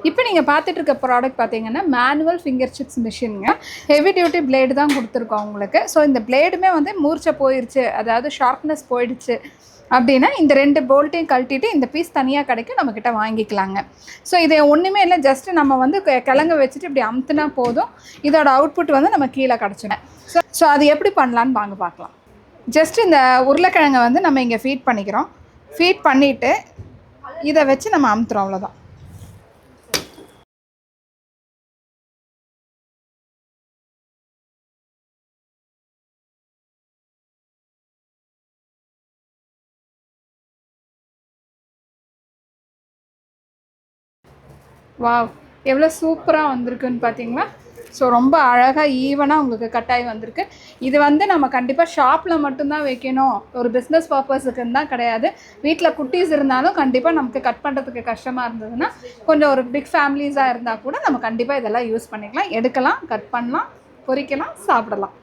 இப்போ நீங்கள் பார்த்துட்டு இருக்க ப்ராடக்ட் பார்த்தீங்கன்னா மேனுவல் ஃபிங்கர் சிப்ஸ் மிஷினுங்க. ஹெவி டியூட்டி பிளேடு தான் கொடுத்துருக்கோம் உங்களுக்கு. ஸோ இந்த பிளேடுமே வந்து மூர்ச்சை போயிடுச்சு, அதாவது ஷார்ப்னஸ் போயிடுச்சு அப்படின்னா இந்த 2 போல்ட்டையும் கழட்டிட்டு இந்த பீஸ் தனியாக கிடைக்கும், நம்மக்கிட்ட வாங்கிக்கலாங்க. ஸோ இது ஒன்றுமே இல்லை, ஜஸ்ட்டு நம்ம வந்து கிழங்க வச்சுட்டு இப்படி அமுத்துனா போதும், இதோட அவுட்புட் வந்து நம்ம கீழே கிடச்சிடும். ஸோ அது எப்படி பண்ணலான்னு வாங்க பார்க்கலாம். ஜஸ்ட் இந்த உருளைக்கிழங்கை வந்து நம்ம இங்கே ஃபீட் பண்ணிக்கிறோம். ஃபீட் பண்ணிவிட்டு இதை வச்சு நம்ம அமுத்துறோம், அவ்வளோதான். வாவ், எவ்வளோ சூப்பராக வந்திருக்குன்னு பார்த்தீங்களா? ஸோ ரொம்ப அழகாக ஈவனாக உங்களுக்கு கட்டாயி வந்திருக்கு. இது வந்து நம்ம கண்டிப்பாக ஷாப்பில் மட்டும்தான் வைக்கணும், ஒரு பிஸ்னஸ் பர்பஸுக்குன்னு தான் கிடையாது. வீட்டில் குட்டீஸ் இருந்தாலும் கண்டிப்பாக நமக்கு கட் பண்ணுறதுக்கு கஷ்டமாக இருந்ததுன்னா, கொஞ்சம் ஒரு பிக் ஃபேமிலிஸாக இருந்தால் கூட நம்ம கண்டிப்பாக இதெல்லாம் யூஸ் பண்ணிக்கலாம், எடுக்கலாம், கட் பண்ணலாம், பொரிக்கலாம், சாப்பிடலாம்.